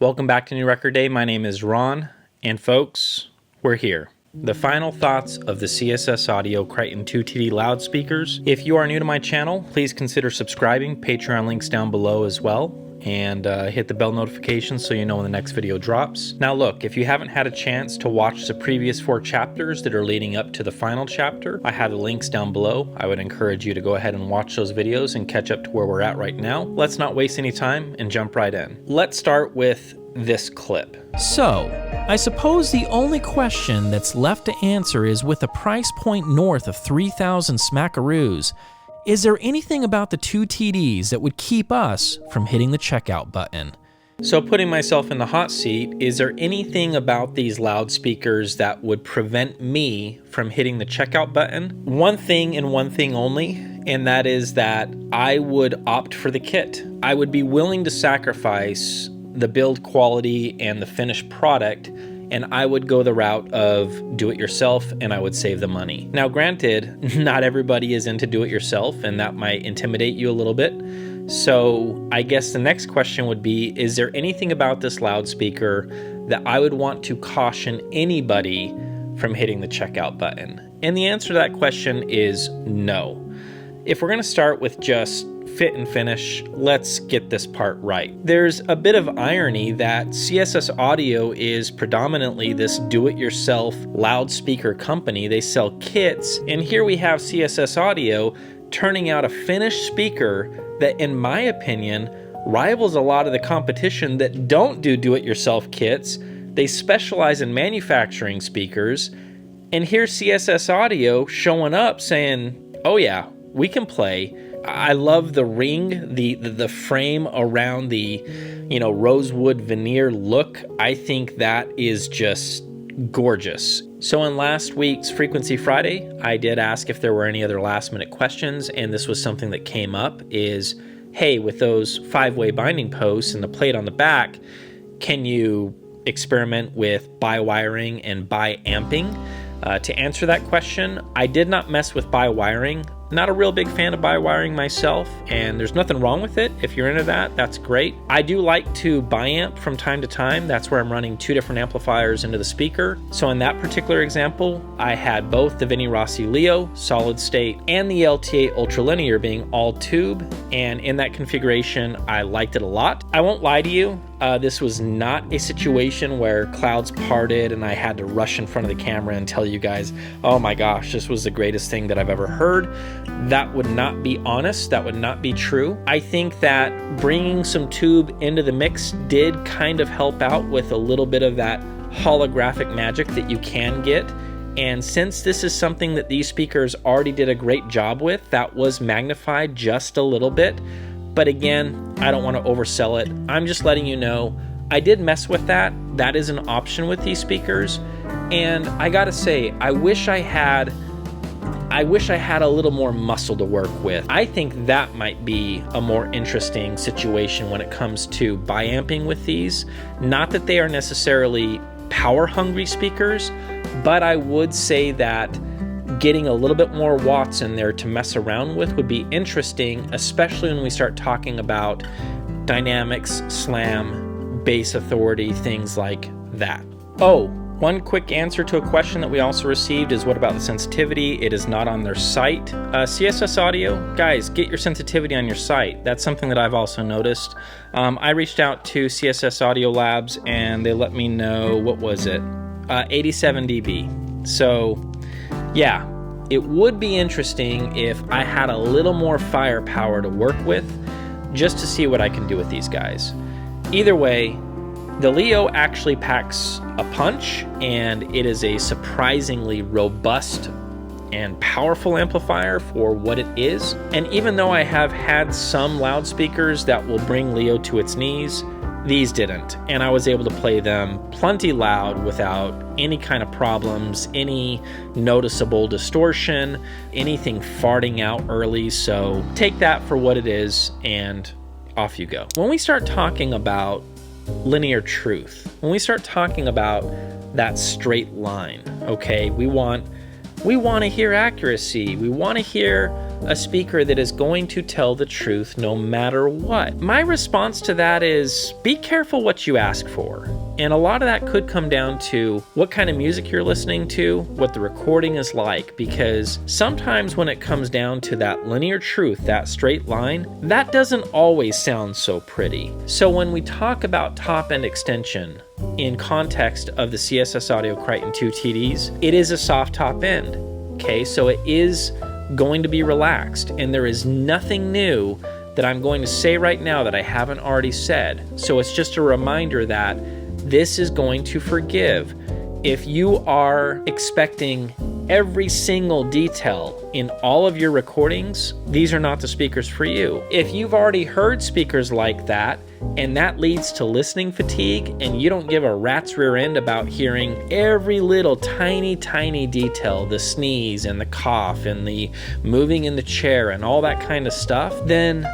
Welcome back to New Record Day. My name is Ron, and folks, we're here. The final thoughts of the CSS-Audio Criton 2TD loudspeakers. If you are new to my channel, please consider subscribing. Patreon links down below as well. And hit the bell notification so you know when the next video drops. Now look, if you haven't had a chance to watch the previous 4 chapters that are leading up to the final chapter, I have the links down below. I would encourage you to go ahead and watch those videos and catch up to where we're at right now. Let's not waste any time and jump right in. Let's start with this clip. So, I suppose the only question that's left to answer is, with a price point north of 3,000 smackaroos, is there anything about the 2TDs that would keep us from hitting the checkout button? So putting myself in the hot seat, is there anything about these loudspeakers that would prevent me from hitting the checkout button? One thing and one thing only, and that is that I would opt for the kit. I would be willing to sacrifice the build quality and the finished product, and I would go the route of do-it-yourself, and I would save the money. Now granted, not everybody is into do-it-yourself, and that might intimidate you a little bit. So I guess the next question would be, is there anything about this loudspeaker that I would want to caution anybody from hitting the checkout button? And the answer to that question is no. If we're gonna start with just fit and finish, let's get this part right. There's a bit of irony that CSS Audio is predominantly this do-it-yourself loudspeaker company. They sell kits, and here we have CSS Audio turning out a finished speaker that, in my opinion, rivals a lot of the competition that don't do do-it-yourself kits. They specialize in manufacturing speakers, and here's CSS Audio showing up saying, oh yeah, we can play. I love the ring, the frame around the, rosewood veneer look. I think that is just gorgeous. So in last week's Frequency Friday, I did ask if there were any other last minute questions, and this was something that came up is, hey, with those 5-way binding posts and the plate on the back, can you experiment with bi-wiring and bi-amping? To answer that question, I did not mess with bi-wiring. Not a real big fan of bi-wiring myself, and there's nothing wrong with it. If you're into that, that's great. I do like to bi-amp from time to time. That's where I'm running 2 different amplifiers into the speaker. So in that particular example, I had both the Vinny Rossi Leo solid state and the LTA Ultralinear being all tube, and in that configuration, I liked it a lot. I won't lie to you, this was not a situation where clouds parted and I had to rush in front of the camera and tell you guys, oh my gosh, this was the greatest thing that I've ever heard. That would not be honest. That would not be true. I think that bringing some tube into the mix did kind of help out with a little bit of that holographic magic that you can get. And since this is something that these speakers already did a great job with, that was magnified just a little bit. But again, I don't want to oversell it. I'm just letting you know, I did mess with that. That is an option with these speakers. And I gotta say, I wish I had a little more muscle to work with. I think that might be a more interesting situation when it comes to bi-amping with these. Not that they are necessarily power-hungry speakers, but I would say that getting a little bit more watts in there to mess around with would be interesting, especially when we start talking about dynamics, slam, bass authority, things like that. Oh, one quick answer to a question that we also received is, what about the sensitivity? It is not on their site. CSS Audio, guys, get your sensitivity on your site. That's something that I've also noticed. I reached out to CSS Audio Labs and they let me know, what was it? 87 dB. So yeah, it would be interesting if I had a little more firepower to work with just to see what I can do with these guys. Either way, the Leo actually packs a punch, and it is a surprisingly robust and powerful amplifier for what it is. And even though I have had some loudspeakers that will bring Leo to its knees, these didn't, and I was able to play them plenty loud without any kind of problems, any noticeable distortion, anything farting out early. So take that for what it is and off you go. When we start talking about linear truth, when we start talking about that straight line, okay, we want to hear accuracy. We want to hear a speaker that is going to tell the truth no matter what? My response to that is be careful what you ask for. And a lot of that could come down to what kind of music you're listening to, what the recording is like, because sometimes when it comes down to that linear truth, that straight line, that doesn't always sound so pretty. So when we talk about top-end extension in context of the CSS-Audio Criton 2TDs, it is a soft top end, okay? So it is going to be relaxed, and there is nothing new that I'm going to say right now that I haven't already said. So it's just a reminder that this is going to forgive. If you are expecting every single detail in all of your recordings, these are not the speakers for you. If you've already heard speakers like that, and that leads to listening fatigue, and you don't give a rat's rear end about hearing every little tiny detail, the sneeze and the cough and the moving in the chair and all that kind of stuff, then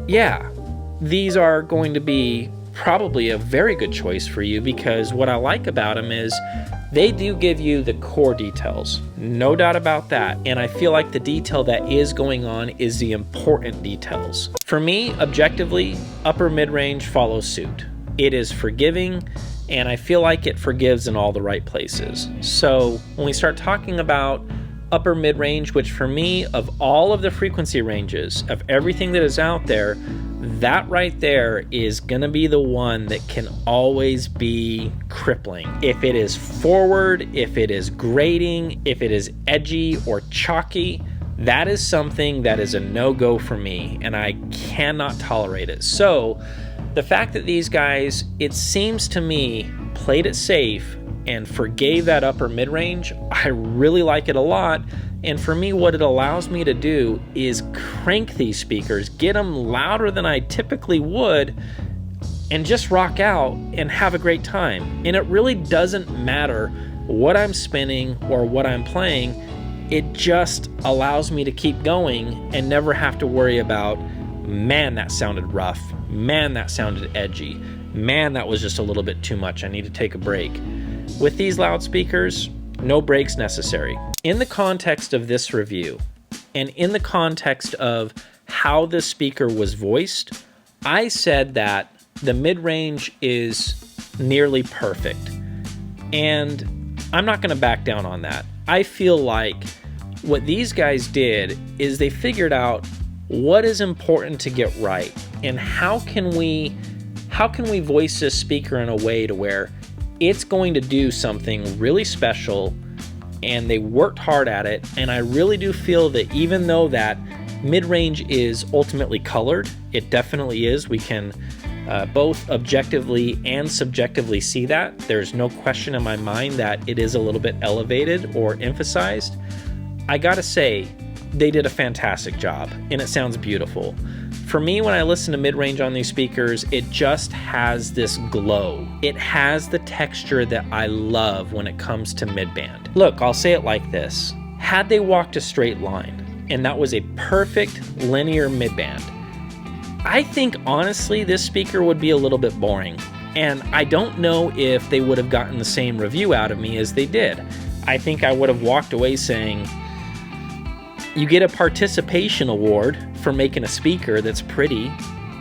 yeah, these are going to be probably a very good choice for you, because what I like about them is they do give you the core details, no doubt about that. And I feel like the detail that is going on is the important details. For me, objectively, upper mid-range follows suit. It is forgiving, and I feel like it forgives in all the right places. So when we start talking about upper mid-range, which for me, of all of the frequency ranges, of everything that is out there, that right there is going to be the one that can always be crippling. If it is forward, if it is grating, if it is edgy or chalky, that is something that is a no-go for me, and I cannot tolerate it. So the fact that these guys, it seems to me, played it safe and forgave that upper mid-range, I really like it a lot. And for me, what it allows me to do is crank these speakers, get them louder than I typically would, and just rock out and have a great time. And it really doesn't matter what I'm spinning or what I'm playing. It just allows me to keep going and never have to worry about, man, that sounded rough. Man, that sounded edgy. Man, that was just a little bit too much. I need to take a break. With these loudspeakers, no breaks necessary. In the context of this review, and in the context of how this speaker was voiced, I said that the mid-range is nearly perfect. And I'm not going to back down on that. I feel like what these guys did is they figured out what is important to get right, and how can we voice this speaker in a way to where it's going to do something really special, and they worked hard at it. And I really do feel that even though that mid-range is ultimately colored, it definitely is. We can both objectively and subjectively see that. There's no question in my mind that it is a little bit elevated or emphasized. I gotta say, they did a fantastic job, and it sounds beautiful. For me, when I listen to mid-range on these speakers, it just has this glow. It has the texture that I love when it comes to mid-band. Look, I'll say it like this. Had they walked a straight line, and that was a perfect linear mid-band, I think honestly this speaker would be a little bit boring. And I don't know if they would have gotten the same review out of me as they did. I think I would have walked away saying, you get a participation award for making a speaker that's pretty,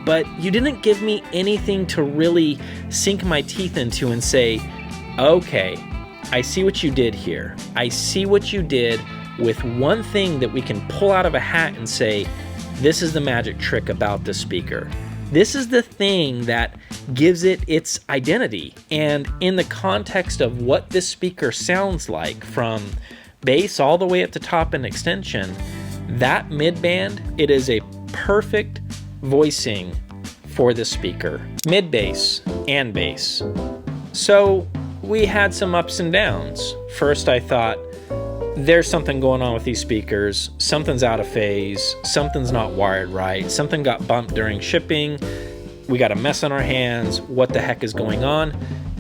but you didn't give me anything to really sink my teeth into and say, okay, I see what you did here. I see what you did with one thing that we can pull out of a hat and say, this is the magic trick about this speaker. This is the thing that gives it its identity. And in the context of what this speaker sounds like, from bass all the way at the top and extension, that mid-band, it is a perfect voicing for this speaker. Mid-bass and bass. So we had some ups and downs. First I thought, there's something going on with these speakers. Something's out of phase. Something's not wired right. Something got bumped during shipping. We got a mess on our hands. What the heck is going on?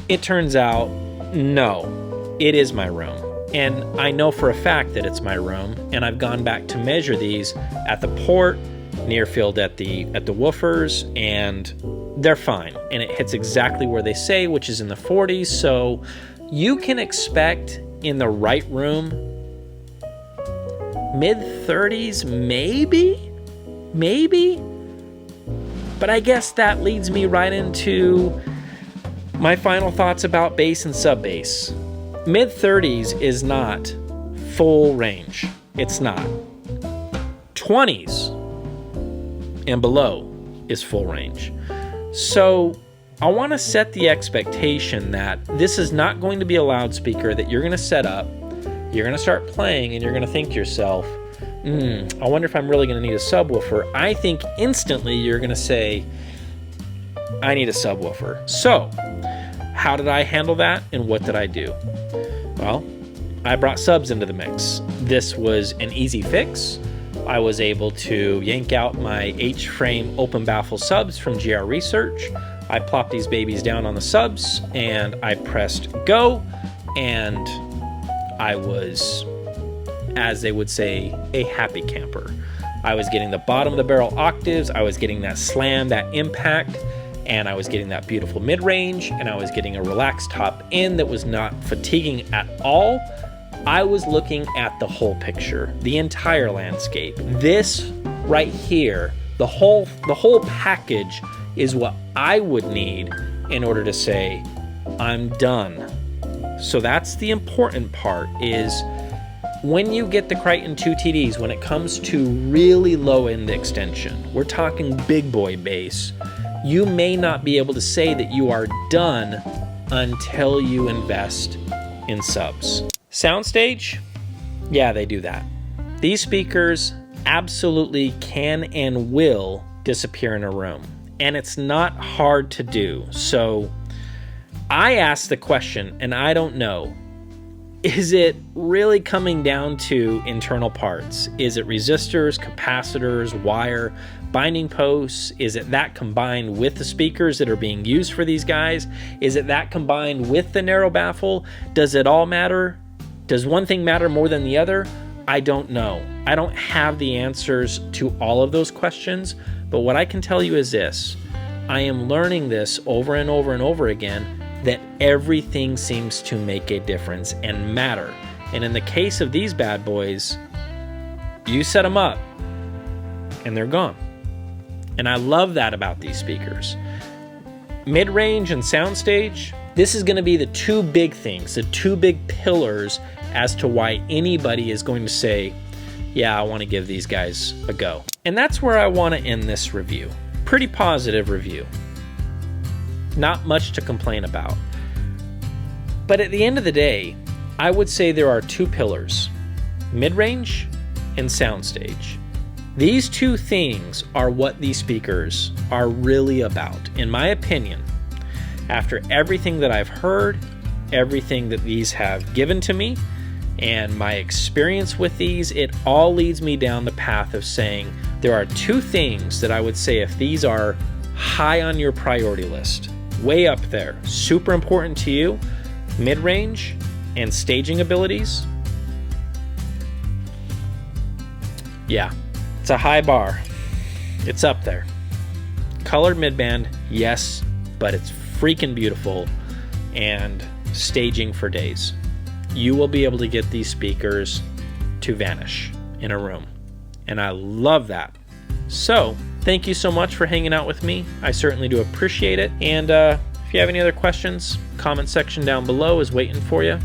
It turns out, no, it is my room. And I know for a fact that it's my room, and I've gone back to measure these at the port, near field at the woofers, and they're fine. And it hits exactly where they say, which is in the 40s. So you can expect in the right room Mid-30s, maybe? But I guess that leads me right into my final thoughts about bass and sub-bass. Mid-30s is not full range. It's not. 20s and below is full range. So I want to set the expectation that this is not going to be a loudspeaker that you're going to set up, you're going to start playing, and you're going to think to yourself, I wonder if I'm really going to need a subwoofer. I think instantly you're going to say, I need a subwoofer. So how did I handle that, and what did I do? Well, I brought subs into the mix. This was an easy fix. I was able to yank out my H-frame open baffle subs from GR Research. I plopped these babies down on the subs and I pressed go, and I was, as they would say, a happy camper. I was getting the bottom of the barrel octaves, I was getting that slam, that impact, and I was getting that beautiful mid-range, and I was getting a relaxed top end that was not fatiguing at all. I was looking at the whole picture, the entire landscape. This right here, the whole package is what I would need in order to say, I'm done. So that's the important part, is when you get the Criton 2TDs, when it comes to really low end extension, we're talking big boy bass, you may not be able to say that you are done until you invest in subs. Soundstage? Yeah, they do that. These speakers absolutely can and will disappear in a room, and it's not hard to do. So I asked the question, and I don't know, is it really coming down to internal parts? Is it resistors, capacitors, wire, binding posts? Is it that combined with the speakers that are being used for these guys? Is it that combined with the narrow baffle? Does it all matter? Does one thing matter more than the other? I don't know. I don't have the answers to all of those questions, but what I can tell you is this. I am learning this over and over and over again, that everything seems to make a difference and matter. And in the case of these bad boys, you set them up and they're gone. And I love that about these speakers. Mid-range and soundstage, this is going to be the two big things, the two big pillars as to why anybody is going to say, yeah, I want to give these guys a go. And that's where I want to end this review. Pretty positive review. Not much to complain about. But at the end of the day, I would say there are two pillars, mid-range and soundstage. These two things are what these speakers are really about, in my opinion. After everything that I've heard, everything that these have given to me, and my experience with these, it all leads me down the path of saying there are two things that I would say, if these are high on your priority list, way up there, super important to you, mid-range and staging abilities, yeah, it's a high bar. It's up there. Colored midband, yes, but it's freaking beautiful, and staging for days. You will be able to get these speakers to vanish in a room, and I love that. So thank you so much for hanging out with me. I certainly do appreciate it. And if you have any other questions, comment section down below is waiting for you.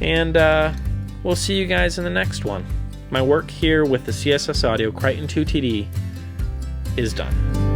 And we'll see you guys in the next one. My work here with the CSS-Audio Criton 2TD is done.